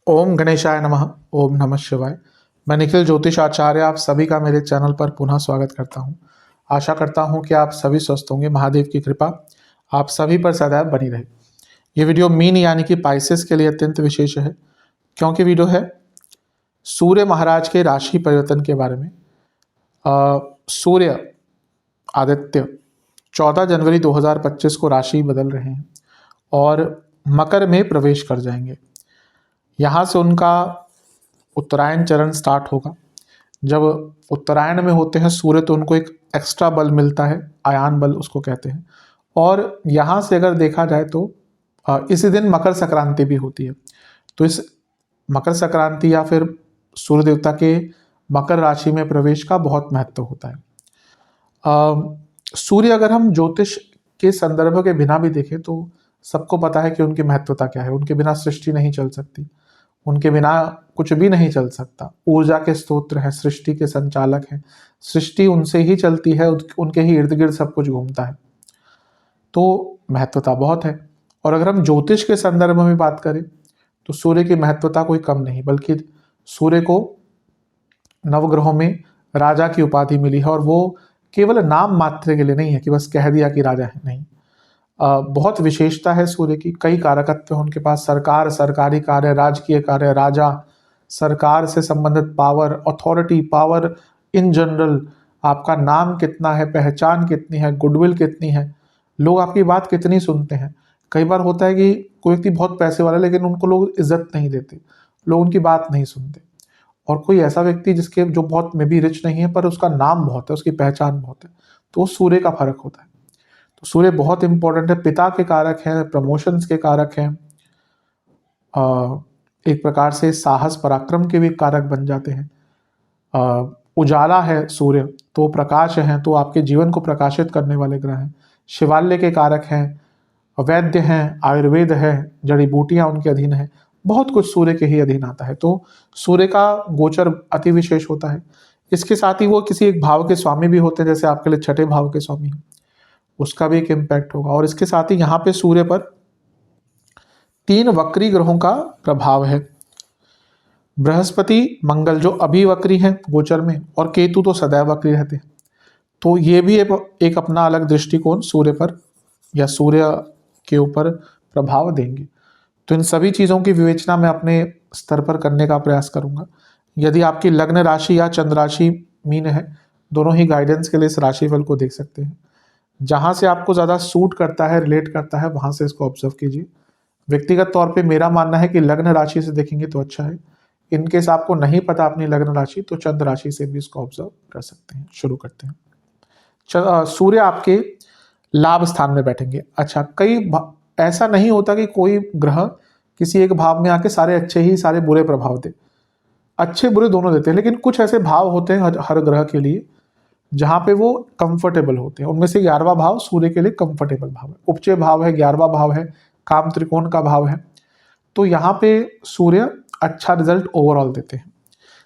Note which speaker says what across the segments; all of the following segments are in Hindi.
Speaker 1: ओम गणेशाय नमः। ओम नमः शिवाय। मैं निखिल ज्योतिष आचार्य आप सभी का मेरे चैनल पर पुनः स्वागत करता हूं। आशा करता हूं कि आप सभी स्वस्थ होंगे। महादेव की कृपा आप सभी पर सदैव बनी रहे। ये वीडियो मीन यानी कि पाइसेस के लिए अत्यंत विशेष है, क्योंकि वीडियो है सूर्य महाराज के राशि परिवर्तन के बारे में। सूर्य आदित्य 14 जनवरी 2025 को राशि बदल रहे हैं और मकर में प्रवेश कर जाएंगे। यहाँ से उनका उत्तरायण चरण स्टार्ट होगा। जब उत्तरायण में होते हैं सूर्य तो उनको एक एक्स्ट्रा बल मिलता है, आयान बल उसको कहते हैं। और यहाँ से अगर देखा जाए तो इसी दिन मकर संक्रांति भी होती है। तो इस मकर संक्रांति या फिर सूर्य देवता के मकर राशि में प्रवेश का बहुत महत्व होता है। सूर्य अगर हम ज्योतिष के संदर्भ के बिना भी देखें तो सबको पता है कि उनकी महत्वता क्या है। उनके बिना सृष्टि नहीं चल सकती, उनके बिना कुछ भी नहीं चल सकता। ऊर्जा के स्तोत्र हैं, सृष्टि के संचालक हैं, सृष्टि उनसे ही चलती है, उनके ही इर्द गिर्द सब कुछ घूमता है। तो महत्वता बहुत है। और अगर हम ज्योतिष के संदर्भ में बात करें तो सूर्य की महत्वता कोई कम नहीं, बल्कि सूर्य को नवग्रहों में राजा की उपाधि मिली है। और वो केवल नाम मात्र के लिए नहीं है कि बस कह दिया कि राजा है, नहीं। बहुत विशेषता है सूर्य की, कई कारकत्व हैं उनके पास। सरकार, सरकारी कार्य, राजकीय कार्य, राजा, सरकार से संबंधित power, authority, power in general. आपका नाम कितना है, पहचान कितनी है, गुडविल कितनी है, लोग आपकी बात कितनी सुनते हैं। कई बार होता है कि कोई व्यक्ति बहुत पैसे वाला है लेकिन उनको लोग इज्जत नहीं देते, लोग उनकी बात नहीं सुनते। और कोई ऐसा व्यक्ति जिसके जो बहुत में भी रिच नहीं है पर उसका नाम बहुत है, उसकी पहचान बहुत है, तो सूर्य का फर्क होता है। तो सूर्य बहुत इंपॉर्टेंट है, पिता के कारक हैं, प्रमोशंस के कारक हैं, एक प्रकार से साहस पराक्रम के भी कारक बन जाते हैं। उजाला है सूर्य तो प्रकाश है, तो आपके जीवन को प्रकाशित करने वाले ग्रह हैं। शिवालय के कारक हैं, वैद्य हैं, आयुर्वेद है, जड़ी बूटियां उनके अधीन है, बहुत कुछ सूर्य के ही अधीन आता है। तो सूर्य का गोचर अति विशेष होता है। इसके साथ ही वो किसी एक भाव के स्वामी भी होते हैं, जैसे आपके लिए छठे भाव के स्वामी हैं, उसका भी एक इम्पैक्ट होगा। और इसके साथ ही यहाँ पे सूर्य पर 3 वक्री ग्रहों का प्रभाव है। बृहस्पति, मंगल जो अभी वक्री है गोचर में, और केतु तो सदैव वक्री रहते हैं। तो ये भी एक अपना अलग दृष्टिकोण सूर्य पर या सूर्य के ऊपर प्रभाव देंगे। तो इन सभी चीज़ों की विवेचना मैं अपने स्तर पर करने का प्रयास करूंगा। यदि आपकी लग्न राशि या चंद्र राशि मीन है, दोनों ही गाइडेंस के लिए इस राशिफल को देख सकते हैं। जहाँ से आपको ज़्यादा सूट करता है, रिलेट करता है, वहाँ से इसको ऑब्जर्व कीजिए। व्यक्तिगत तौर पे मेरा मानना है कि लग्न राशि से देखेंगे तो अच्छा है। इनकेस आपको नहीं पता अपनी लग्न राशि तो चंद्र राशि से भी इसको ऑब्जर्व कर सकते हैं। शुरू करते हैं। सूर्य आपके लाभ स्थान में बैठेंगे। अच्छा, ऐसा नहीं होता कि कोई ग्रह किसी एक भाव में आके सारे अच्छे ही सारे बुरे प्रभाव दे। अच्छे बुरे दोनों देते हैं, लेकिन कुछ ऐसे भाव होते हैं हर ग्रह के लिए जहाँ पे वो कंफर्टेबल होते हैं। उनमें से 11वां भाव सूर्य के लिए कंफर्टेबल भाव है, उपचय भाव है, 11वां भाव है, काम त्रिकोण का भाव है। तो यहाँ पे सूर्य अच्छा रिजल्ट ओवरऑल देते हैं।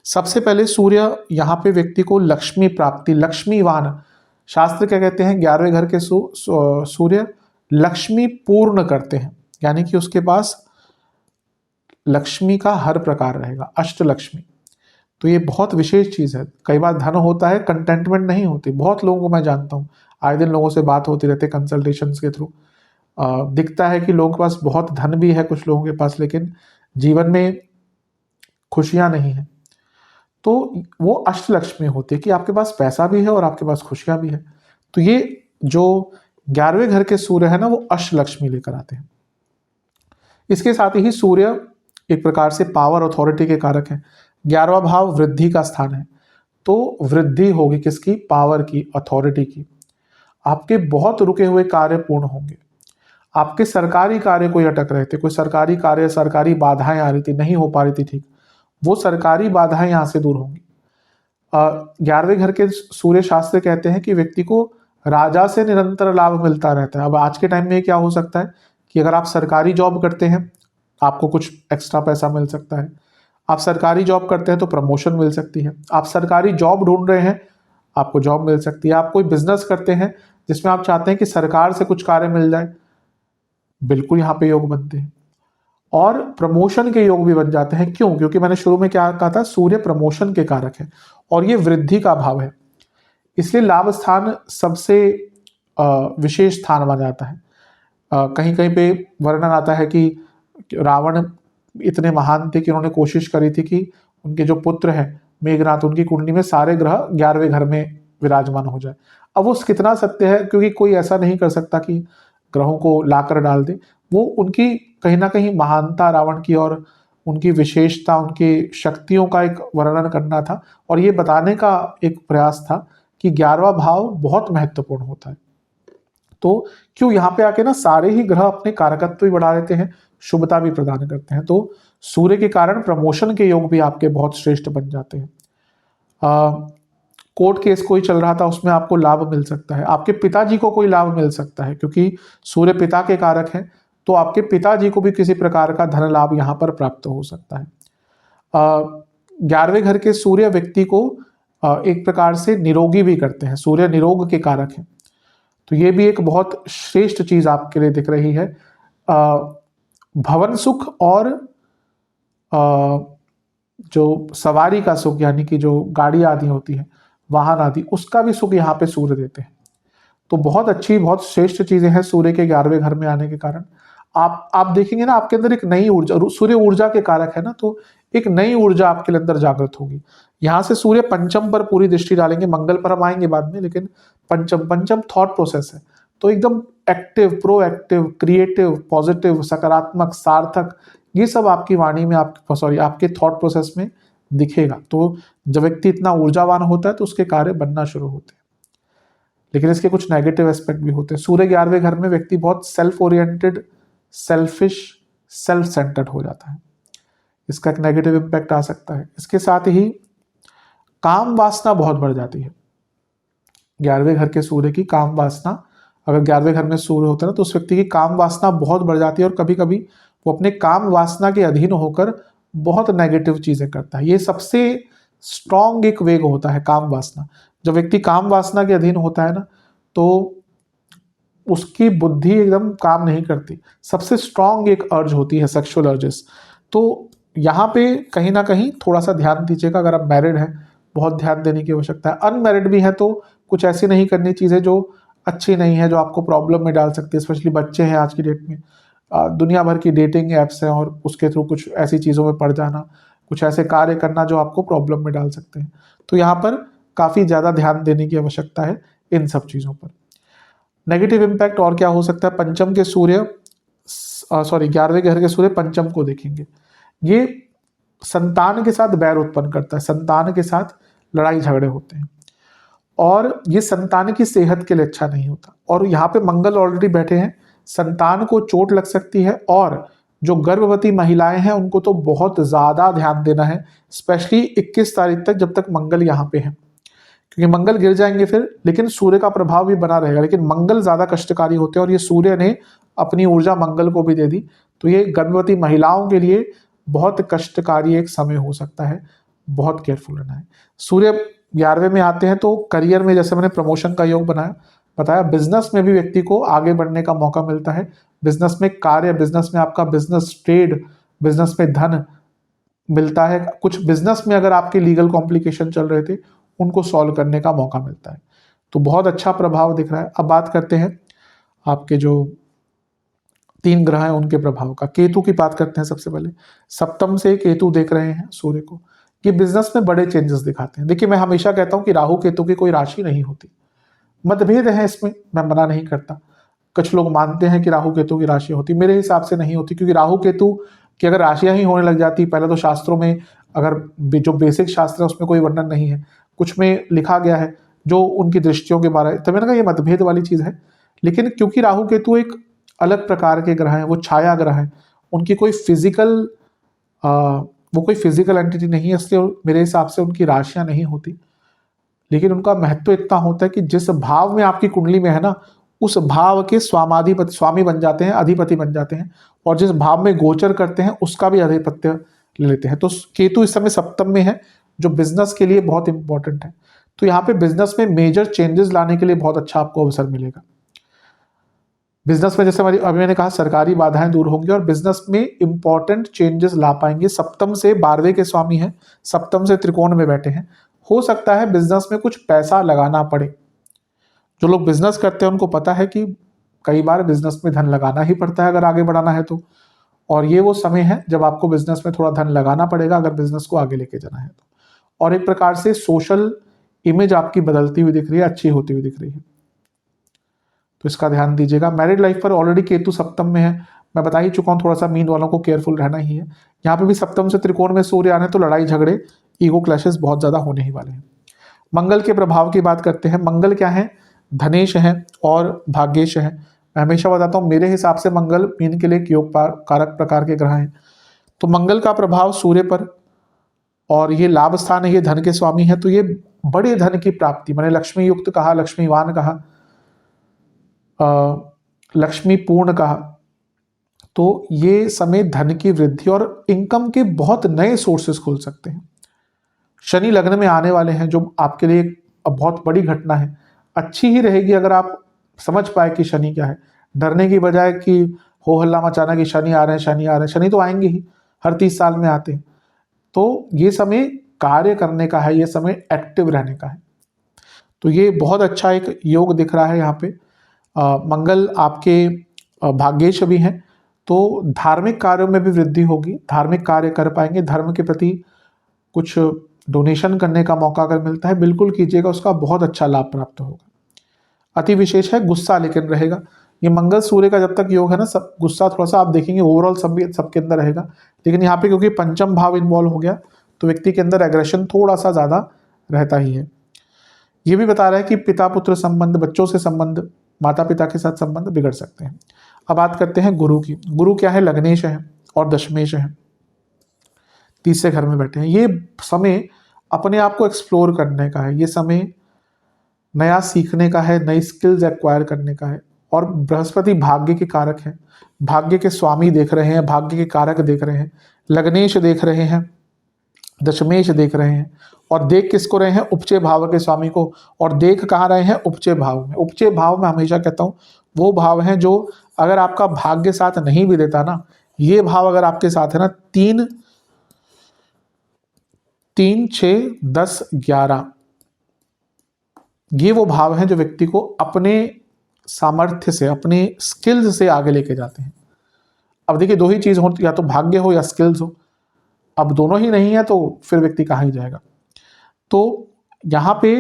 Speaker 1: सबसे पहले सूर्य यहाँ पे व्यक्ति को लक्ष्मी प्राप्ति, लक्ष्मीवान, शास्त्र क्या कहते हैं, 11वें घर के सूर्य लक्ष्मी पूर्ण करते हैं, यानी कि उसके पास लक्ष्मी का हर प्रकार रहेगा, अष्ट लक्ष्मी। तो ये बहुत विशेष चीज़ है। कई बार धन होता है, कंटेंटमेंट नहीं होती। बहुत लोगों को मैं जानता हूँ, आए दिन लोगों से बात होती रहती है कंसल्टेशंस के थ्रू। दिखता है कि लोगों के पास बहुत धन भी है कुछ लोगों के पास, लेकिन जीवन में खुशियाँ नहीं है। तो वो अष्टलक्ष्मी होती है कि आपके पास पैसा भी है और आपके पास खुशियाँ भी है। तो ये जो 11वें घर के सूर्य है ना, वो अष्टलक्ष्मी लेकर आते हैं। इसके साथ ही सूर्य एक प्रकार से पावर अथॉरिटी के कारक है। 11वां भाव वृद्धि का स्थान है, तो वृद्धि होगी किसकी, पावर की, अथॉरिटी की। आपके बहुत रुके हुए कार्य पूर्ण होंगे। आपके सरकारी कार्य कोई अटक रहे थे, कोई सरकारी कार्य, सरकारी बाधाएं आ रही थी, नहीं हो पा रही थी ठीक, वो सरकारी बाधाएं यहाँ से दूर होंगी। 11वें घर के सूर्य शास्त्र कहते हैं कि व्यक्ति को राजा से निरंतर लाभ मिलता रहता है। अब आज के टाइम में क्या हो सकता है कि अगर आप सरकारी जॉब करते हैं आपको कुछ एक्स्ट्रा पैसा मिल सकता है, आप सरकारी जॉब करते हैं तो प्रमोशन मिल सकती है, आप सरकारी जॉब ढूंढ रहे हैं आपको जॉब मिल सकती है, आप कोई बिजनेस करते हैं जिसमें आप चाहते हैं कि सरकार से कुछ कार्य मिल जाए, बिल्कुल यहाँ पे योग बनते हैं। और प्रमोशन के योग भी बन जाते हैं। क्यों? क्योंकि मैंने शुरू में क्या कहा था, सूर्य प्रमोशन के कारक है और ये वृद्धि का भाव है, इसलिए लाभ स्थान सबसे विशेष स्थान माना जाता है। कहीं कहीं पे वर्णन आता है कि रावण इतने महान थे कि उन्होंने कोशिश करी थी कि उनके जो पुत्र हैं मेघनाथ, उनकी कुंडली में सारे ग्रह 11वें घर में विराजमान हो जाए। अब वो कितना सत्य है, क्योंकि कोई ऐसा नहीं कर सकता कि ग्रहों को लाकर डाल दे। वो उनकी कहीं ना कहीं महानता रावण की और उनकी विशेषता, उनकी शक्तियों का एक वर्णन करना था और ये बताने का एक प्रयास था कि 11वां भाव बहुत महत्वपूर्ण होता है। तो क्यों यहाँ पे आके ना सारे ही ग्रह अपने कारकत्व भी बढ़ा देते हैं, शुभता भी प्रदान करते हैं। तो सूर्य के कारण प्रमोशन के योग भी आपके बहुत श्रेष्ठ बन जाते हैं। कोर्ट केस कोई चल रहा था, उसमें आपको लाभ मिल सकता है। आपके पिताजी को कोई लाभ मिल सकता है, क्योंकि सूर्य पिता के कारक हैं, तो आपके पिताजी को भी किसी प्रकार का धन लाभ यहाँ पर प्राप्त हो सकता है। 11वें घर के सूर्य व्यक्ति को एक प्रकार से निरोगी भी करते हैं, सूर्य निरोग के कारक हैं। तो ये भी एक बहुत श्रेष्ठ चीज आपके लिए दिख रही है। भवन सुख और जो सवारी का सुख, यानी कि जो गाड़ी आदि होती है, वाहन आदि, उसका भी सुख यहाँ पे सूर्य देते हैं। तो बहुत अच्छी, बहुत श्रेष्ठ चीजें हैं सूर्य के 11वें घर में आने के कारण। आप देखेंगे ना, आपके अंदर एक नई ऊर्जा, सूर्य ऊर्जा के कारक है ना, तो एक नई ऊर्जा आपके अंदर जागृत होगी। यहाँ से सूर्य पंचम पर पूरी दृष्टि डालेंगे, मंगल पर हम आएंगे बाद में, लेकिन पंचम थॉट प्रोसेस है। तो एकदम एक्टिव, प्रोएक्टिव, क्रिएटिव, पॉजिटिव, सकारात्मक, सार्थक, ये सब आपकी वाणी में, आपके थॉट प्रोसेस में दिखेगा। तो जब व्यक्ति इतना ऊर्जावान होता है तो उसके कार्य बनना शुरू होते हैं। लेकिन इसके कुछ नेगेटिव एस्पेक्ट भी होते हैं। सूर्य 11वें घर में व्यक्ति बहुत self oriented, selfish, self centred हो जाता है, इसका एक नेगेटिव इम्पैक्ट आ सकता है। इसके साथ ही काम वासना बहुत बढ़ जाती है। 11वें घर के सूर्य की काम वासना, अगर 11वें घर में सूर्य होता है तो उस व्यक्ति की काम वासना बहुत बढ़ जाती है और कभी कभी वो अपने काम वासना के अधीन होकर बहुत नेगेटिव चीजें करता है। ये सबसे स्ट्रॉन्ग एक वेग होता है, काम वासना। जब व्यक्ति काम वासना के अधीन होता है ना, तो उसकी बुद्धि एकदम काम नहीं करती। सबसे स्ट्रॉन्ग एक अर्ज होती है, सेक्सुअल अर्जेस। तो यहाँ पे कहीं ना कहीं थोड़ा सा ध्यान दीजिएगा। अगर आप मैरिड हैं, बहुत ध्यान देने की आवश्यकता है। अनमैरिड भी है तो कुछ ऐसी नहीं करनी चीज़ें जो अच्छी नहीं है, जो आपको प्रॉब्लम में डाल सकती है। स्पेशली बच्चे हैं आज की डेट में, दुनिया भर की डेटिंग ऐप्स हैं और उसके थ्रू कुछ ऐसी चीज़ों में पड़ जाना, कुछ ऐसे कार्य करना जो आपको प्रॉब्लम में डाल सकते हैं। तो यहाँ पर काफ़ी ज़्यादा ध्यान देने की आवश्यकता है इन सब चीज़ों पर। नेगेटिव इम्पैक्ट और क्या हो सकता है? पंचम के सूर्य, 11वें घर के सूर्य पंचम को देखेंगे, ये संतान के साथ बैर उत्पन्न करता है, संतान के साथ लड़ाई झगड़े होते हैं और ये संतान की सेहत के लिए अच्छा नहीं होता। और यहाँ पे मंगल ऑलरेडी बैठे हैं, संतान को चोट लग सकती है। और जो गर्भवती महिलाएं हैं उनको तो बहुत ज्यादा ध्यान देना है, स्पेशली 21 तारीख तक, जब तक मंगल यहाँ पे है, क्योंकि मंगल गिर जाएंगे फिर, लेकिन सूर्य का प्रभाव भी बना रहेगा, लेकिन मंगल ज्यादा कष्टकारी होते हैं और ये सूर्य ने अपनी ऊर्जा मंगल को भी दे दी। तो ये गर्भवती महिलाओं के लिए बहुत कष्टकारी एक समय हो सकता है, बहुत केयरफुल रहना है। सूर्य 11वें में आते हैं तो करियर में, जैसे मैंने प्रमोशन का योग बताया, बिजनेस में भी व्यक्ति को आगे बढ़ने का मौका मिलता है। बिजनेस में कार्य, बिजनेस में आपका बिजनेस ट्रेड, बिजनेस में धन मिलता है। कुछ बिजनेस में अगर आपके लीगल कॉम्प्लिकेशन चल रहे थे, उनको सॉल्व करने का मौका मिलता है। तो बहुत अच्छा प्रभाव दिख रहा है। अब बात करते हैं आपके जो 3 ग्रह हैं उनके प्रभाव का। केतु की बात करते हैं सबसे पहले। सप्तम से केतु देख रहे हैं सूर्य को, ये बिजनेस में बड़े चेंजेस दिखाते हैं। देखिए, मैं हमेशा कहता हूं कि राहु केतु की कोई राशि नहीं होती, मतभेद है इसमें, मैं मना नहीं करता। कुछ लोग मानते हैं कि राहु केतु की राशि होती, मेरे हिसाब से नहीं होती, क्योंकि राहु केतु की अगर राशियां ही होने लग जाती, पहले तो शास्त्रों में, अगर जो बेसिक शास्त्र है उसमें कोई वर्णन नहीं है, कुछ में लिखा गया है जो उनकी दृष्टियों के बारे में, तो मैंने कहा ये मतभेद वाली चीज है। लेकिन क्योंकि राहु केतु एक अलग प्रकार के ग्रह हैं, वो छाया ग्रह हैं, उनकी कोई फिजिकल वो कोई फिजिकल एंटिटी नहीं है, इसलिए मेरे हिसाब से उनकी राशियां नहीं होती। लेकिन उनका महत्व इतना होता है कि जिस भाव में आपकी कुंडली में है ना, उस भाव के स्वामाधिपति, स्वामी बन जाते हैं, अधिपति बन जाते हैं, और जिस भाव में गोचर करते हैं उसका भी आधिपत्य ले लेते हैं। तो केतु इस समय सप्तम में है, जो बिजनेस के लिए बहुत इंपॉर्टेंट है। तो यहाँ पे बिजनेस में मेजर चेंजेस लाने के लिए बहुत अच्छा आपको अवसर मिलेगा। बिजनेस में जैसे हमारी अभी मैंने कहा सरकारी बाधाएं दूर होंगी और बिजनेस में इंपॉर्टेंट चेंजेस ला पाएंगे। सप्तम से 12वें के स्वामी हैं, सप्तम से त्रिकोण में बैठे हैं। हो सकता है बिजनेस में कुछ पैसा लगाना पड़े। जो लोग बिजनेस करते हैं उनको पता है कि कई बार बिजनेस में धन लगाना ही पड़ता है अगर आगे बढ़ाना है तो। और ये वो समय है जब आपको बिजनेस में थोड़ा धन लगाना पड़ेगा अगर बिजनेस को आगे लेके जाना है तो। और एक प्रकार से सोशल इमेज आपकी बदलती हुई दिख रही है, अच्छी होती हुई दिख रही है, तो इसका ध्यान दीजिएगा। मैरिड लाइफ पर ऑलरेडी केतु सप्तम में है, मैं बता ही चुका हूँ, थोड़ा सा मीन वालों को केयरफुल रहना ही है। यहाँ पे भी सप्तम से त्रिकोण में सूर्य आने तो लड़ाई झगड़े, ईगो क्लैशेस बहुत ज्यादा होने ही वाले हैं। मंगल के प्रभाव की बात करते हैं। मंगल क्या है? धनेश है और भाग्येश है। मैं हमेशा बताता हूँ मेरे हिसाब से मंगल मीन के लिए एक योग कारक प्रकार के ग्रह हैं। तो मंगल का प्रभाव सूर्य पर, और ये लाभ स्थान है, ये धन के स्वामी है, तो ये बड़े धन की प्राप्ति, मैंने लक्ष्मी युक्त कहा, लक्ष्मीवान कहा, लक्ष्मी पूर्ण कहा, तो ये समय धन की वृद्धि और इनकम के बहुत नए सोर्सेस खुल सकते हैं। शनि लग्न में आने वाले हैं जो आपके लिए बहुत बड़ी घटना है। अच्छी ही रहेगी अगर आप समझ पाए कि शनि क्या है, डरने की बजाय कि हो हल्ला मचाना कि शनि आ रहे हैं, शनि आ रहे हैं। शनि तो आएंगे ही, हर 30 साल में आते हैं। तो ये समय कार्य करने का है, ये समय एक्टिव रहने का है। तो ये बहुत अच्छा एक योग दिख रहा है यहाँ पे। मंगल आपके भाग्येश भी हैं, तो धार्मिक कार्यों में भी वृद्धि होगी, धार्मिक कार्य कर पाएंगे। धर्म के प्रति कुछ डोनेशन करने का मौका अगर मिलता है बिल्कुल कीजिएगा, उसका बहुत अच्छा लाभ प्राप्त होगा। अति विशेष है गुस्सा लेकिन रहेगा। ये मंगल सूर्य का जब तक योग है ना, सब गुस्सा थोड़ा सा आप देखेंगे ओवरऑल सबके अंदर रहेगा, लेकिन यहाँ पे क्योंकि पंचम भाव इन्वॉल्व हो गया तो व्यक्ति के अंदर एग्रेशन थोड़ा सा ज्यादा रहता ही है। ये भी बता रहा है कि पिता पुत्र संबंध, बच्चों से संबंध, माता पिता के साथ संबंध बिगड़ सकते हैं। अब बात करते हैं गुरु की। गुरु क्या है? लग्नेश है और दशमेश है, तीसरे घर में बैठे हैं। ये समय अपने आप को एक्सप्लोर करने का है, ये समय नया सीखने का है, नई स्किल्स एक्वायर करने का है। और बृहस्पति भाग्य के कारक है, भाग्य के स्वामी देख रहे हैं, भाग्य के कारक देख रहे हैं, लग्नेश देख रहे हैं, दशमेश देख रहे हैं। और देख किसको रहे हैं? उपचय भाव के स्वामी को। और देख कहाँ रहे हैं? उपचय भाव में। उपचय भाव में हमेशा कहता हूँ वो भाव है जो अगर आपका भाग्य साथ नहीं भी देता ना, ये भाव अगर आपके साथ है ना, 3, 6, 10, 11, ये वो भाव हैं जो व्यक्ति को अपने सामर्थ्य से, अपने स्किल्स से आगे लेके जाते हैं। अब देखिए दो ही चीज हो, या तो भाग्य हो या स्किल्स हो। अब दोनों ही नहीं है तो फिर व्यक्ति कहाँ ही जाएगा। तो यहाँ पे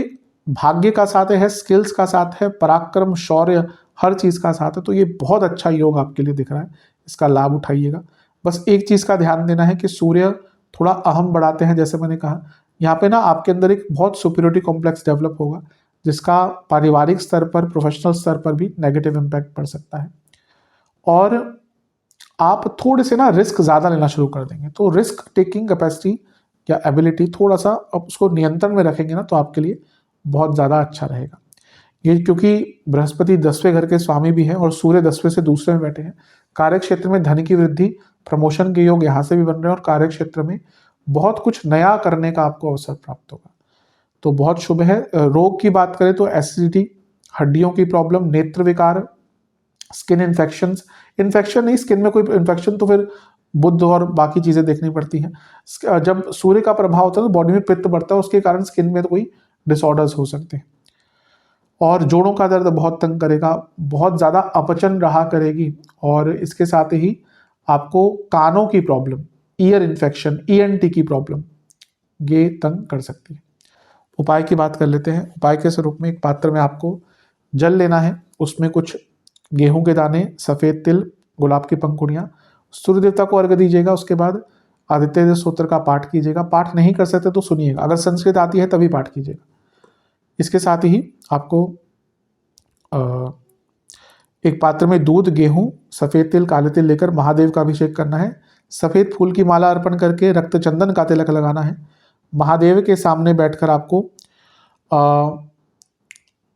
Speaker 1: भाग्य का साथ है, स्किल्स का साथ है, पराक्रम, शौर्य, हर चीज का साथ है। तो ये बहुत अच्छा योग आपके लिए दिख रहा है, इसका लाभ उठाइएगा। बस एक चीज का ध्यान देना है कि सूर्य थोड़ा अहम बढ़ाते हैं, जैसे मैंने कहा यहाँ पे ना आपके अंदर एक बहुत सुपीरियरिटी कॉम्प्लेक्स डेवलप होगा, जिसका पारिवारिक स्तर पर, प्रोफेशनल स्तर पर भी नेगेटिव इम्पैक्ट पड़ सकता है। और आप थोड़े से ना रिस्क ज़्यादा लेना शुरू कर देंगे, तो रिस्क टेकिंग कैपेसिटी या एबिलिटी थोड़ा सा आप उसको नियंत्रण में रखेंगे ना, तो आपके लिए बहुत ज़्यादा अच्छा रहेगा। ये क्योंकि बृहस्पति 10वें घर के स्वामी भी हैं और सूर्य 10वें से दूसरे में बैठे हैं। कार्य क्षेत्र में धन की वृद्धि, प्रमोशन के योग यहाँ से भी बन रहे हैं और कार्य क्षेत्र में बहुत कुछ नया करने का आपको अवसर प्राप्त होगा, तो बहुत शुभ है। रोग की बात करें तो एसिडिटी, हड्डियों की प्रॉब्लम, नेत्र विकार, स्किन इन्फेक्शंस, इन्फेक्शन नहीं, स्किन में कोई इन्फेक्शन तो फिर बुध और बाकी चीजें देखनी पड़ती हैं। जब सूर्य का प्रभाव होता है तो बॉडी में पित्त बढ़ता है, उसके कारण स्किन में तो कोई डिसऑर्डर्स हो सकते हैं। और जोड़ों का दर्द बहुत तंग करेगा, बहुत ज़्यादा अपचन रहा करेगी। और इसके साथ ही आपको कानों की प्रॉब्लम, ईयर इन्फेक्शन, ईएनटी की प्रॉब्लम, ये तंग कर सकती है। उपाय की बात कर लेते हैं। उपाय के स्वरूप में एक पात्र में आपको जल लेना है, उसमें कुछ गेहूं के दाने, सफ़ेद तिल, गुलाब की पंखुड़ियाँ, सूर्य देवता को अर्घ्य दीजिएगा। उसके बाद आदित्य स्तोत्र का पाठ कीजिएगा। पाठ नहीं कर सकते तो सुनिएगा, अगर संस्कृत आती है तभी पाठ कीजिएगा। इसके साथ ही आपको एक पात्र में दूध, गेहूं, सफ़ेद तिल, काले तिल लेकर महादेव का अभिषेक करना है। सफ़ेद फूल की माला अर्पण करके रक्त चंदन का तिलक लगाना है। महादेव के सामने बैठकर आपको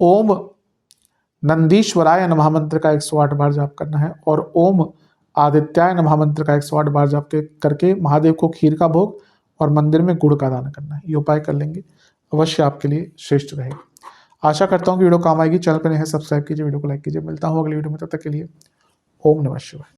Speaker 1: ओम नंदीश्वराय नमः मंत्र का 108 बार जाप करना है और ओम आदित्याय नमः मंत्र का 108 बार जाप करके महादेव को खीर का भोग और मंदिर में गुड़ का दान करना है। ये उपाय कर लेंगे, अवश्य आपके लिए श्रेष्ठ रहेगा। आशा करता हूँ कि वीडियो काम आएगी। चैनल पर नए हैं सब्सक्राइब कीजिए, वीडियो को लाइक कीजिए। मिलता हूँ अगली वीडियो में, तब तक के लिए ओम नमः शिवाय।